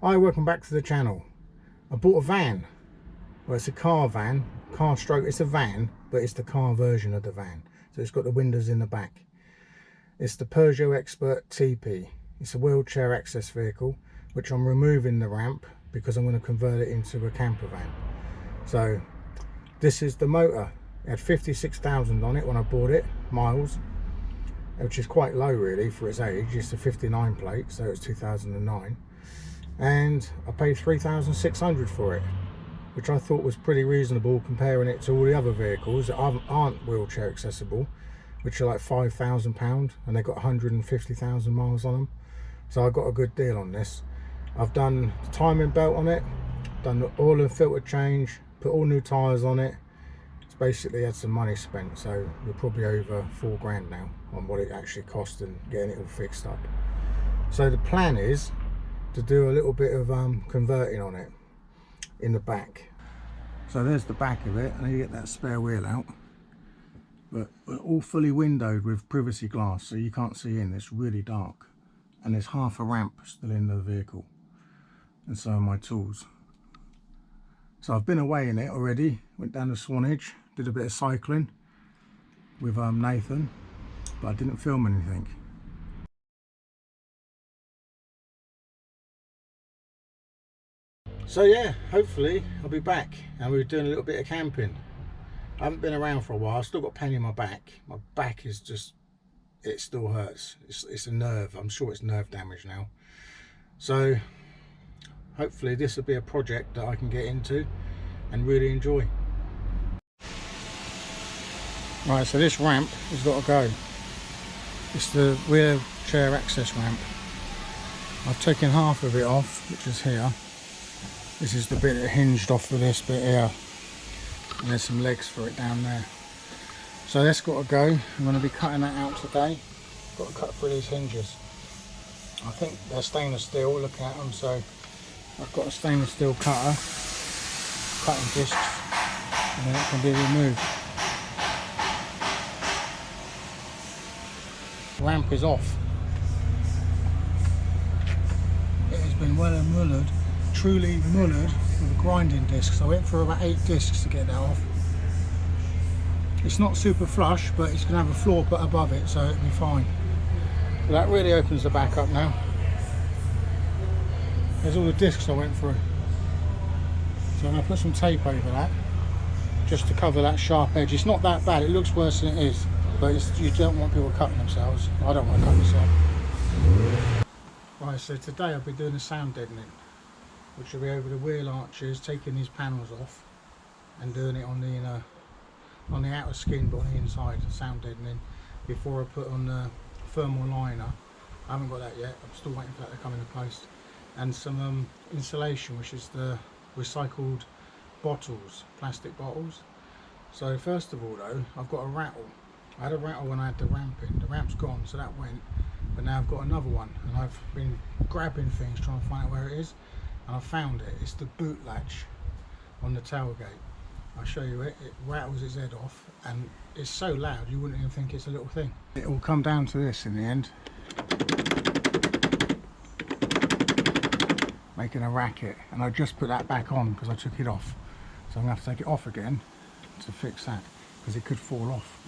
Hi, welcome back to the channel. I bought a van. Well, it's a car van, it's a van, but it's the car version of the van. So it's got the windows in the back. It's the Peugeot Expert TP. It's a wheelchair access vehicle, which I'm removing the ramp because I'm going to convert it into a camper van. So this is the motor. It had 56,000 on it when I bought it, miles, which is quite low really for its age. It's a 59 plate, so it's 2009. And I paid 3,600 for it, which I thought was pretty reasonable comparing it to all the other vehicles that aren't wheelchair accessible, which are like £5,000, and they've got 150,000 miles on them. So I got a good deal on this. I've done the timing belt on it, done the oil and filter change, put all new tyres on it. It's basically had some money spent, so we're probably over 4 grand now on what it actually cost and getting it all fixed up. So the plan is to do a little bit of converting on it in the back. So there's the back of it, and you get that spare wheel out, but we're all fully windowed with privacy glass, so you can't see in. It's really dark, and there's half a ramp still in the vehicle, and so are my tools. So I've been away in it already, went down to Swanage, did a bit of cycling with Nathan, but I didn't film anything. So yeah, hopefully I'll be back and we're doing a little bit of camping. I haven't been around for a while. I've still got pain in my back. My back is just, it still hurts. It's a nerve. I'm sure it's nerve damage now. So hopefully this will be a project that I can get into and really enjoy. Right, so this ramp has got to go. It's the wheelchair access ramp. I've taken half of it off, which is here. This is the bit that hinged off of this bit here, and there's some legs for it down there. So that's got to go. I'm going to be cutting that out today. Got to cut through these hinges. I think they're stainless steel, look at them. So I've got a stainless steel cutter, cutting discs, and then it can be removed. The ramp is off. It has been well and mullered. Truly mullered with a grinding disc, so I went for about 8 discs to get that off. It's not super flush, but it's going to have a floor put above it, so it'll be fine. So that really opens the back up now. There's all the discs I went through, so I'm going to put some tape over that just to cover that sharp edge. It's not that bad, it looks worse than it is, but you don't want people cutting themselves. I don't want to cut myself. Right, so today I'll be doing the sound deadening, which will be over the wheel arches, taking these panels off and doing it on the outer skin, but on the inside, sound deadening, before I put on the thermal liner. I haven't got that yet, I'm still waiting for that to come into post. And some insulation, which is the recycled bottles, plastic bottles. So first of all though, I've got a rattle. I had a rattle when I had the ramp in. The ramp's gone, so that went, but now I've got another one, and I've been grabbing things trying to find out where it is. And I found it. It's the boot latch on the tailgate. I'll show you it. It rattles its head off, and it's so loud you wouldn't even think it's a little thing. It will come down to this in the end, making a racket. And I just put that back on because I took it off. So I'm going to have to take it off again to fix that, because it could fall off.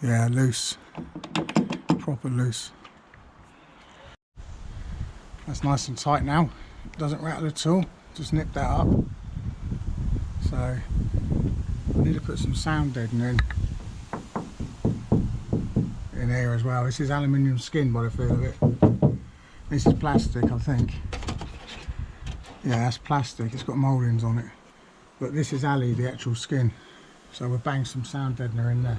Yeah, loose, proper loose. That's nice and tight now. It doesn't rattle at all. Just nip that up. So I need to put some sound deadening in here as well. This is aluminium skin by the feel of it. This is plastic, I think. Yeah, that's plastic. It's got mouldings on it. But this is Ali, the actual skin. So we'll bang some sound deadener in there.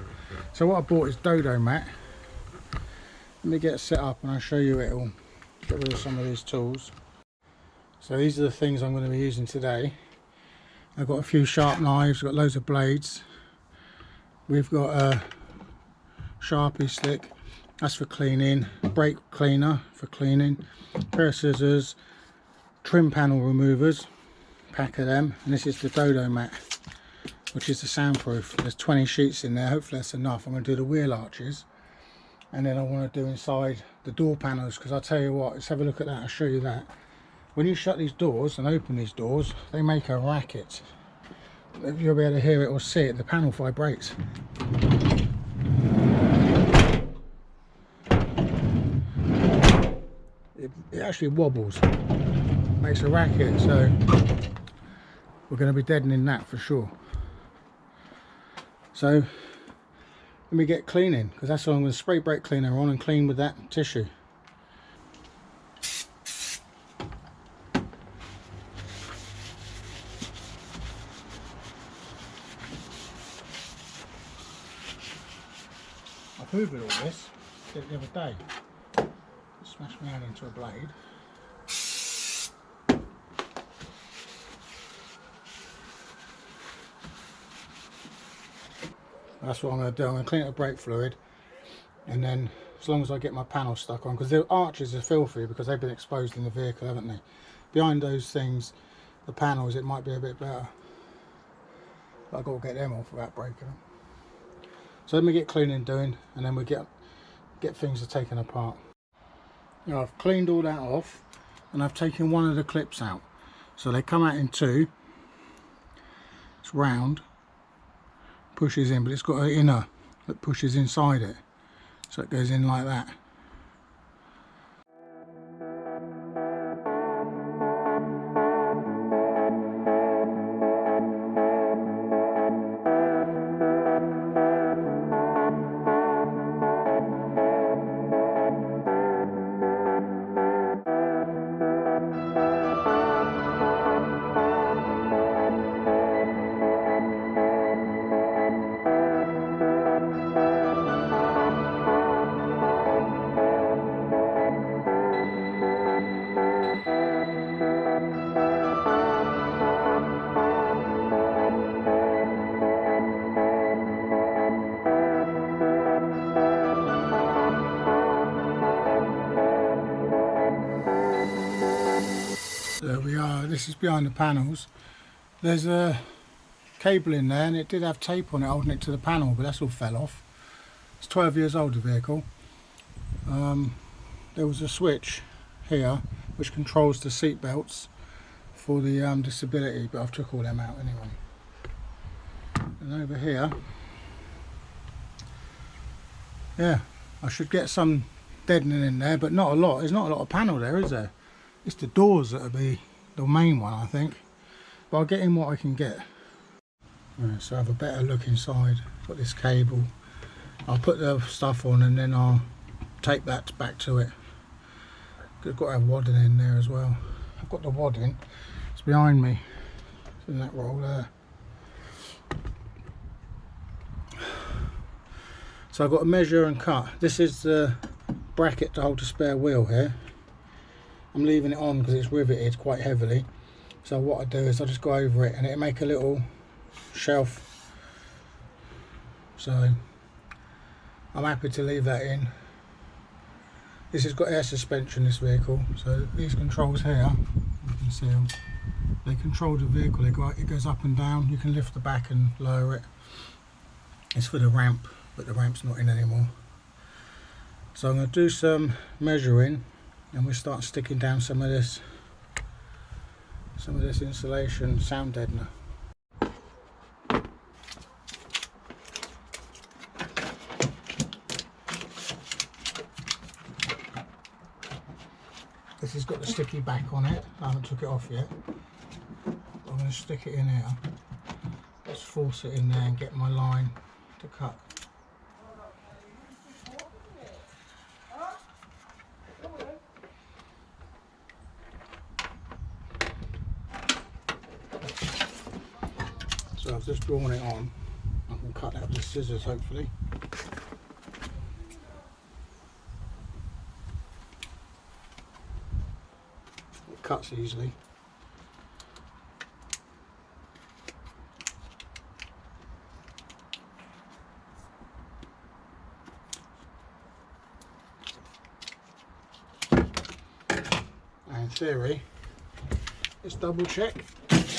So what I bought is Dodo mat. Let me get it set up and I'll show you it all. Get rid of some of these tools. So these are the things I'm going to be using today. I've got a few sharp knives, I've got loads of blades. We've got a Sharpie stick, That's for cleaning. Brake cleaner for cleaning. Pair of scissors. Trim panel removers. Pack of them. And this is the dodo mat, which is the soundproof. There's 20 sheets in there. Hopefully that's enough. I'm going to do the wheel arches, and then I want to do inside the door panels, because I'll tell you what, let's have a look at that. I'll show you that. When you shut these doors and open these doors, they make a racket. You'll be able to hear it or see it. The panel vibrates. It actually wobbles, makes a racket, so we're going to be deadening that for sure. So let me get cleaning, because that's what I'm going to spray brake cleaner on and clean with that tissue. I've hoovered all this, did it the other day. It smashed me out into a blade. That's what I'm going to do. I'm going to clean it with brake fluid, and then as long as I get my panel stuck on, because the arches are filthy because they've been exposed in the vehicle, haven't they? Behind those things, the panels, it might be a bit better, but I've got to get them off without breaking them. So let me get cleaning doing, and then we get things are taken apart. Now I've cleaned all that off, and I've taken one of the clips out. So they come out in two. It's round, pushes in, but it's got an inner that pushes inside it, so it goes in like that. There we are. This is behind the panels. There's a cable in there, and it did have tape on it holding it to the panel, but that's all fell off. It's 12 years old, the vehicle. There was a switch here which controls the seat belts for the disability, but I've took all them out anyway. And over here, yeah, I should get some deadening in there, but not a lot. There's not a lot of panel there, is there? It's the doors that'll be the main one, I think. But I'll get in what I can get. Right, so I have a better look inside. Got this cable. I'll put the stuff on, and then I'll tape that back to it. I've got to have wadding in there as well. I've got the wadding. It's behind me. It's in that roll there. So I've got to measure and cut. This is the bracket to hold the spare wheel here. I'm leaving it on because it's riveted quite heavily. So what I do is I just go over it, and it'll make a little shelf. So I'm happy to leave that in. This has got air suspension, this vehicle. So these controls here, you can see them. They control the vehicle. It goes up and down. You can lift the back and lower it. It's for the ramp, but the ramp's not in anymore. So I'm going to do some measuring, and we start sticking down some of this insulation sound deadener. This has got the sticky back on it. I haven't took it off yet. I'm going to stick it in here. Let's force it in there and get my line to cut. So I've just drawn it on. I can cut that with the scissors, hopefully. It cuts easily. theory. Let's double check. That'll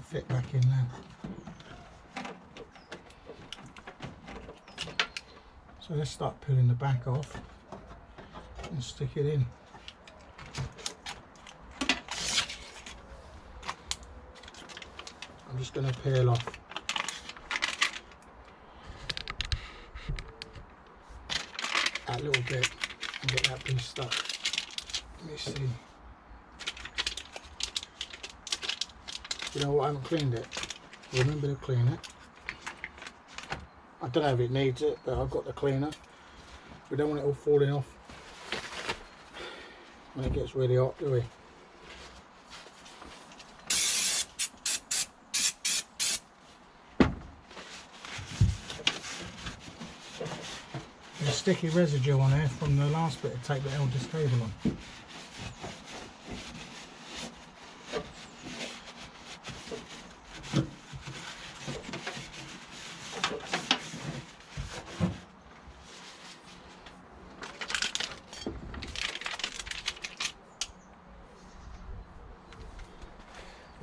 fit back in now. So let's start peeling the back off and stick it in. I'm just going to peel off that little bit and get that piece stuck. Let me see. You know what, I haven't cleaned it. Remember to clean it. I don't know if it needs it, but I've got the cleaner. We don't want it all falling off when it gets really hot, do we? There's sticky residue on there from the last bit of tape that held this cable on.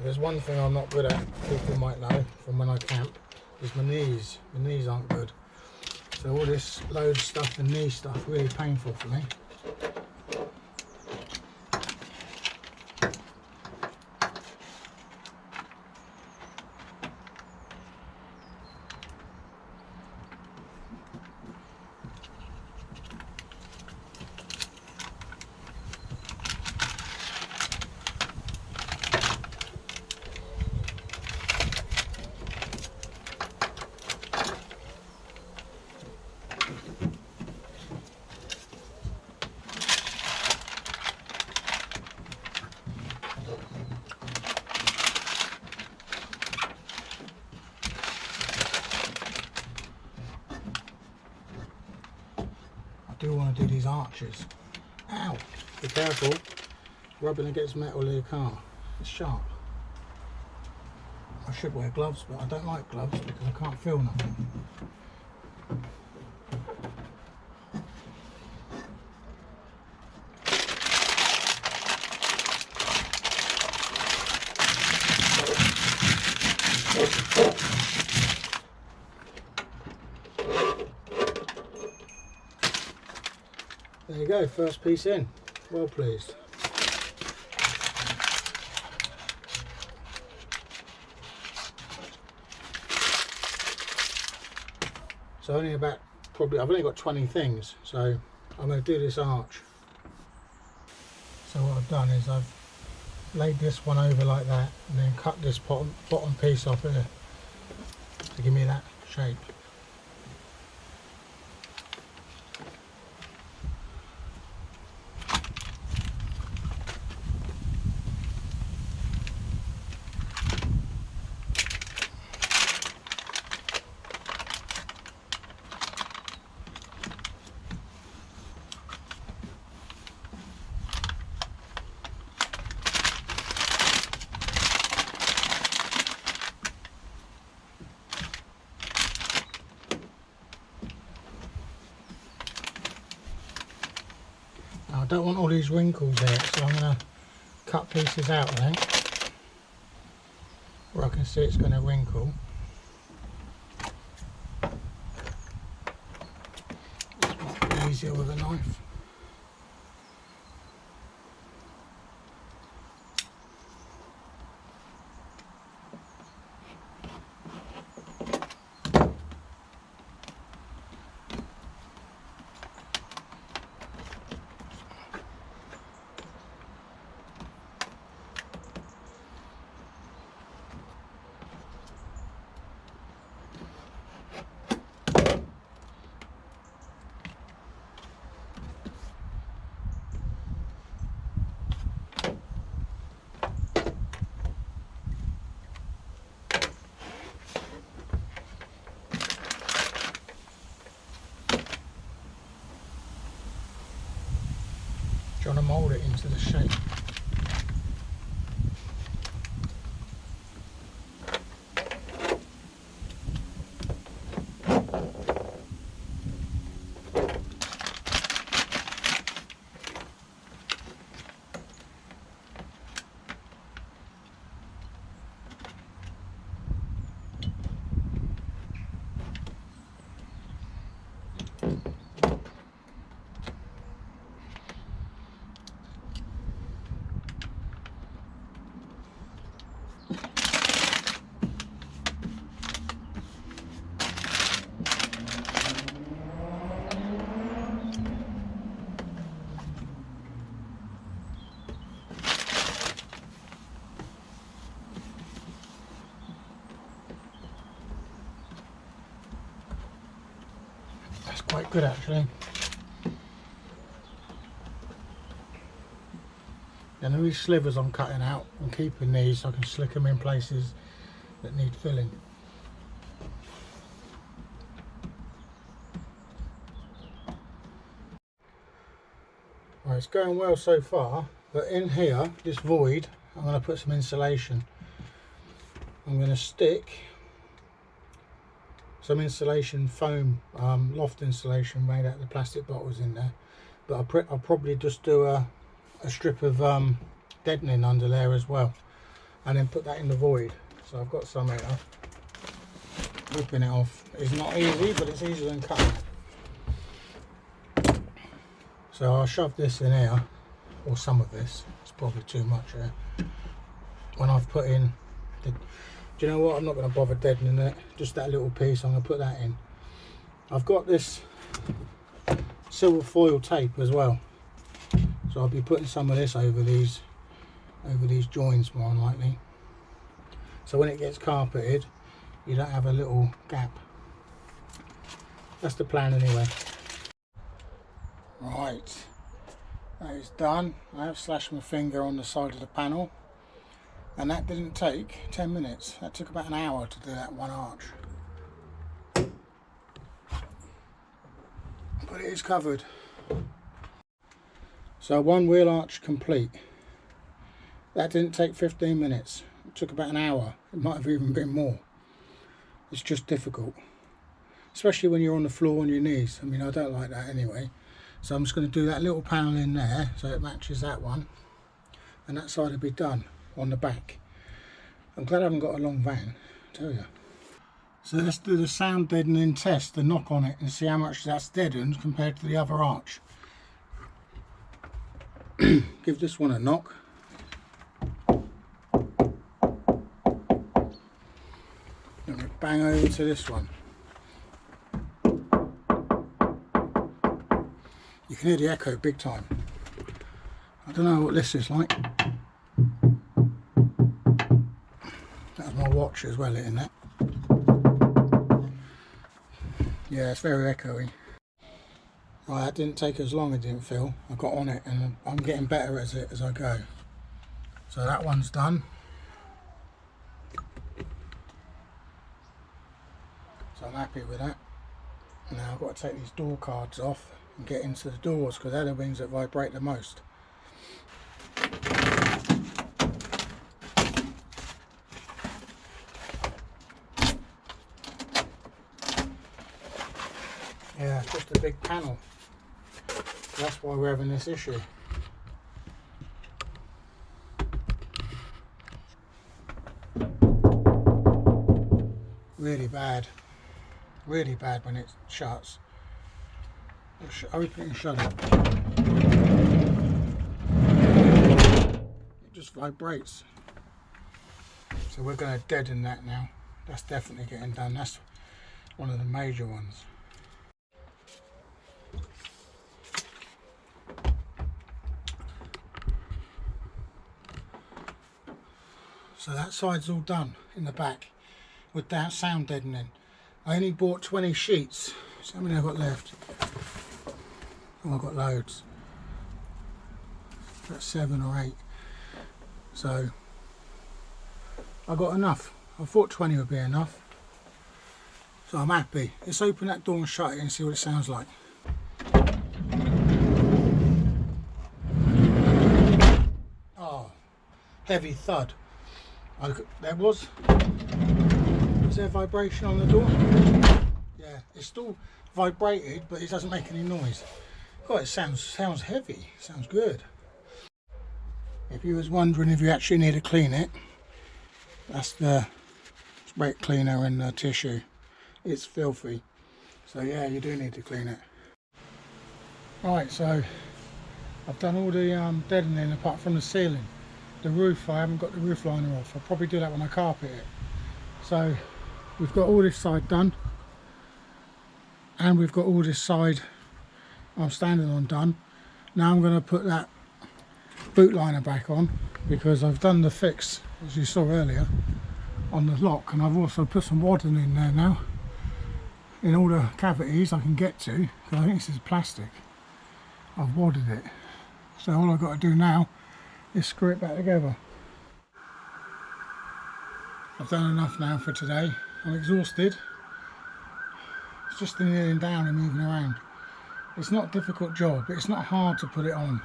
There's one thing I'm not good at, people might know from when I camp, is my knees. My knees aren't good. So all this load stuff and knee stuff really painful for me. I do want to do these arches. Ow! Be careful, rubbing against metal in your car. It's sharp. I should wear gloves, but I don't like gloves because I can't feel nothing. There you go, first piece in. Well pleased. So only about, probably, I've only got 20 things, so I'm going to do this arch. So what I've done is I've laid this one over like that and then cut this bottom piece off here to give me that shape. I don't want all these wrinkles there, so I'm going to cut pieces out, I think, where I can see it's going to wrinkle. It's much easier with a knife. Trying to mould it into the shape. That's quite good actually. And these slivers I'm cutting out and keeping these so I can slick them in places that need filling. Right, it's going well so far, but in here, this void, I'm going to put some insulation. I'm going to stick some insulation foam, loft insulation made out of the plastic bottles in there, but I'll probably just do a strip of deadening under there as well, and then put that in the void. So I've got some here. Ripping it off is not easy, but it's easier than cutting it. So I'll shove this in here, or some of this. It's probably too much here. When I've put in the, do you know what, I'm not going to bother deadening it, just that little piece, I'm going to put that in. I've got this silver foil tape as well, so I'll be putting some of this over these joints more than likely, so when it gets carpeted you don't have a little gap. That's the plan anyway. Right, that is done. I have slashed my finger on the side of the panel, and that didn't take 10 minutes. That took about an hour to do that one arch. But it is covered. So one wheel arch complete. That didn't take 15 minutes. It took about an hour. It might have even been more. It's just difficult, especially when you're on the floor on your knees. I mean, I don't like that anyway. So I'm just going to do that little panel in there so it matches that one, and that side will be done on the back. I'm glad I haven't got a long van, I tell you. So let's do the sound deadening test, the knock on it, and see how much that's deadened compared to the other arch. Give this one a knock. Then we bang over to this one. You can hear the echo big time. I don't know what this is like. That's my watch as well, isn't it? Yeah, it's very echoey. Right, that didn't take as long, it didn't feel. I got on it and I'm getting better as I go. So that one's done. So I'm happy with that. Now I've got to take these door cards off and get into the doors, because they're the wings that vibrate the most. Yeah, it's just a big panel. That's why we're having this issue. Really bad. Really bad when it shuts. Open it and shut it. It just vibrates. So we're going to deaden that now. That's definitely getting done. That's one of the major ones. So that side's all done in the back with that sound deadening. I only bought 20 sheets. So how many I've got left? Oh, I've got loads. About 7 or 8. So I got enough. I thought 20 would be enough. So I'm happy. Let's open that door and shut it and see what it sounds like. Oh, heavy thud. Was there vibration on the door? Yeah, it's still vibrated, but it doesn't make any noise. God, it sounds heavy. Sounds good. If you was wondering if you actually need to clean it, that's the brake cleaner and the tissue. It's filthy. So yeah, you do need to clean it. Right, so I've done all the deadening apart from the ceiling. The roof, I haven't got the roof liner off. I'll probably do that when I carpet it. So we've got all this side done, and we've got all this side I'm standing on done. Now I'm going to put that boot liner back on, because I've done the fix, as you saw earlier, on the lock, and I've also put some wadding in there now. in all the cavities I can get to, because I think this is plastic. I've wadded it, so all I've got to do now is screw it back together. I've done enough now for today. I'm exhausted. It's just the kneeling down and moving around. It's not a difficult job, it's not hard to put it on,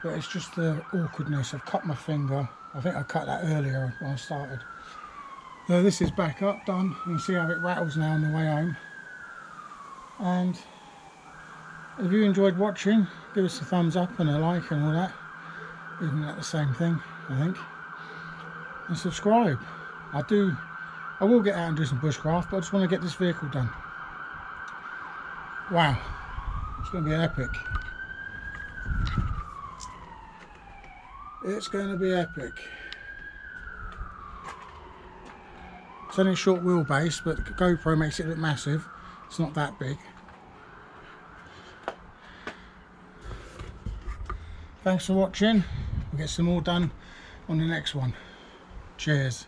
but it's just the awkwardness. I've cut my finger. I think I cut that earlier when I started. So this is back up, done. You can see how it rattles now on the way home. And if you enjoyed watching, give us a thumbs up and a like and all that. Even at the same thing, I think. And subscribe. I will get out and do some bushcraft, but I just want to get this vehicle done. Wow, it's going to be epic. It's going to be epic. It's only a short wheelbase, but the GoPro makes it look massive. It's not that big. Thanks for watching. We'll get some more done on the next one. Cheers.